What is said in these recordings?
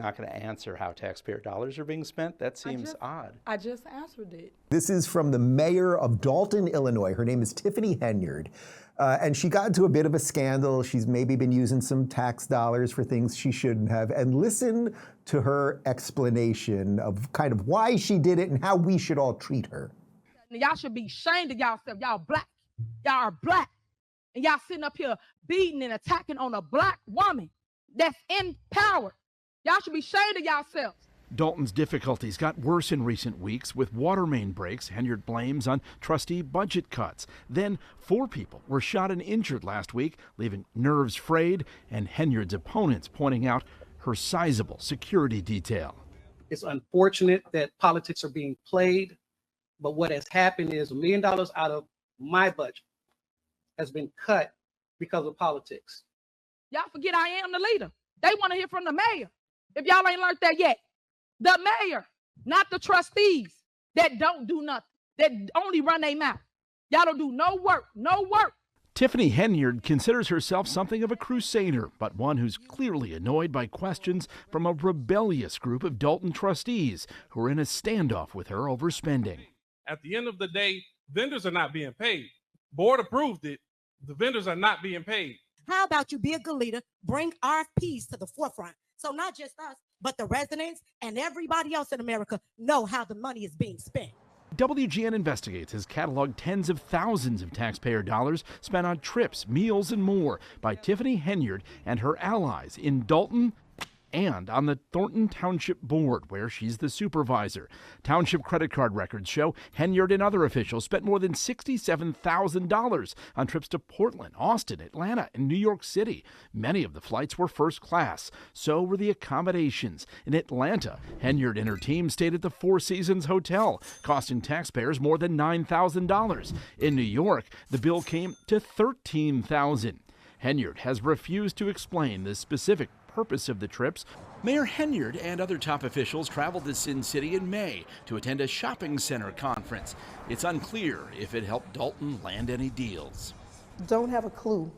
not going to answer how taxpayer dollars are being spent? That seems odd. I just answered it. This is from the mayor of Dolton, Illinois. Her name is Tiffany Henyard. And she got into a bit of a scandal. She's maybe been using some tax dollars for things she shouldn't have. And listen to her explanation of kind of why she did it and how we should all treat her. Y'all should be ashamed of yourself. Y'all black. Y'all are black. And y'all sitting up here beating and attacking on a black woman that's in power. Y'all should be ashamed of yourselves. Dolton's difficulties got worse in recent weeks with water main breaks. Henyard blames on trustee budget cuts. Then 4 people were shot and injured last week, leaving nerves frayed, and Henyard's opponents pointing out her sizable security detail. It's unfortunate that politics are being played, but what has happened is $1 million out of my budget has been cut because of politics. Y'all forget I am the leader. They want to hear from the mayor. If y'all ain't learned that yet. The mayor, not the trustees that don't do nothing, that only run their mouth. Y'all don't do no work, no work. Tiffany Henyard considers herself something of a crusader, but one who's clearly annoyed by questions from a rebellious group of Dolton trustees who are in a standoff with her over spending. At the end of the day, vendors are not being paid. Board approved it. The vendors are not being paid. How about you be a good leader, bring RFPs to the forefront, so not just us, but the residents and everybody else in America know how the money is being spent. WGN Investigates has cataloged tens of thousands of taxpayer dollars spent on trips, meals, and more by Tiffany Henyard and her allies in Dolton and on the Thornton Township Board, where she's the supervisor. Township credit card records show Henyard and other officials spent more than $67,000 on trips to Portland, Austin, Atlanta, and New York City. Many of the flights were first class. So were the accommodations. In Atlanta, Henyard and her team stayed at the Four Seasons Hotel, costing taxpayers more than $9,000. In New York, the bill came to $13,000. Henyard has refused to explain the specific purpose of the trips. Mayor Henyard and other top officials traveled to Sin City in May to attend a shopping center conference. It's unclear if it helped Dolton land any deals. Don't have a clue.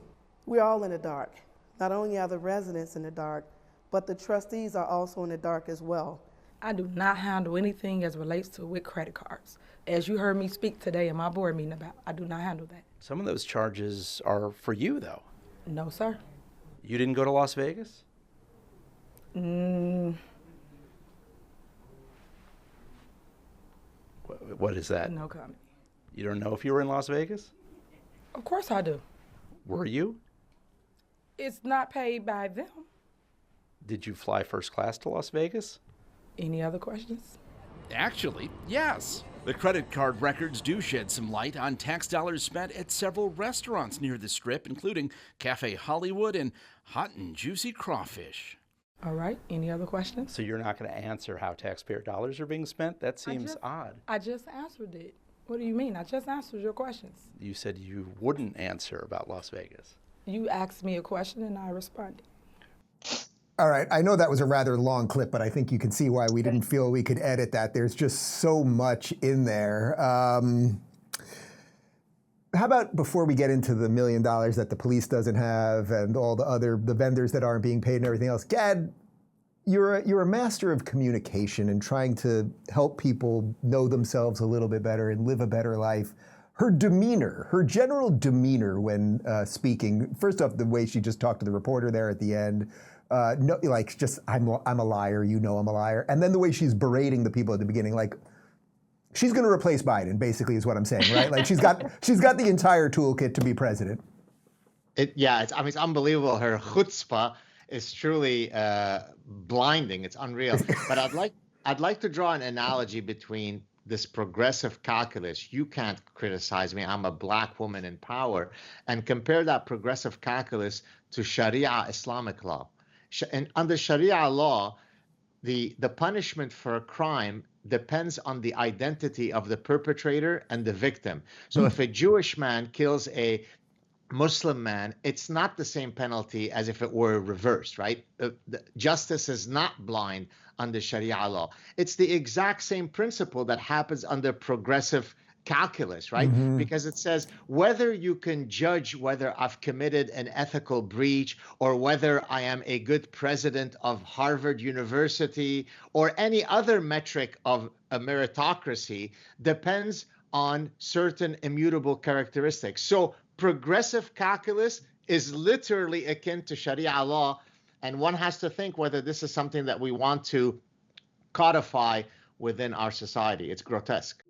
We're all in the dark. Not only are the residents in the dark, but the trustees are also in the dark as well. I do not handle anything as relates to with credit cards. As you heard me speak today in my board meeting about, I do not handle that. Some of those charges are for you, though. No, sir. You didn't go to Las Vegas? What is that? No comment. You don't know if you were in Las Vegas? Of course I do. Were you? It's not paid by them. Did you fly first class to Las Vegas? Any other questions? Actually, yes. The credit card records do shed some light on tax dollars spent at several restaurants near the Strip, including Cafe Hollywood and Hot and Juicy Crawfish. All right, any other questions? So you're not going to answer how taxpayer dollars are being spent? That seems odd. I just answered it. What do you mean? I just answered your questions. You said you wouldn't answer about Las Vegas. You asked me a question and I responded. All right, I know that was a rather long clip, but I think you can see why we didn't feel we could edit that. There's just so much in there. How about before we get into the $1 million that the police doesn't have and all the vendors that aren't being paid and everything else, Gad, you're a master of communication and trying to help people know themselves a little bit better and live a better life. Her demeanor, her general demeanor when speaking, first off, the way she just talked to the reporter there at the end, no, like just, I'm a liar, you know I'm a liar. And then the way she's berating the people at the beginning, like, she's going to replace Biden, basically, is what I'm saying, right? Like she's got the entire toolkit to be president. It's unbelievable. Her chutzpah is truly blinding. It's unreal. But I'd like to draw an analogy between this progressive calculus. You can't criticize me. I'm a black woman in power, and compare that progressive calculus to Sharia Islamic law. And under Sharia law, the punishment for a crime depends on the identity of the perpetrator and the victim. So if a Jewish man kills a Muslim man, it's not the same penalty as if it were reversed, right? Justice is not blind under Sharia law. It's the exact same principle that happens under progressive calculus, right? Because it says whether you can judge whether I've committed an ethical breach or whether I am a good president of Harvard University or any other metric of a meritocracy depends on certain immutable characteristics. So progressive calculus is literally akin to Sharia law, and one has to think whether this is something that we want to codify within our society. It's grotesque.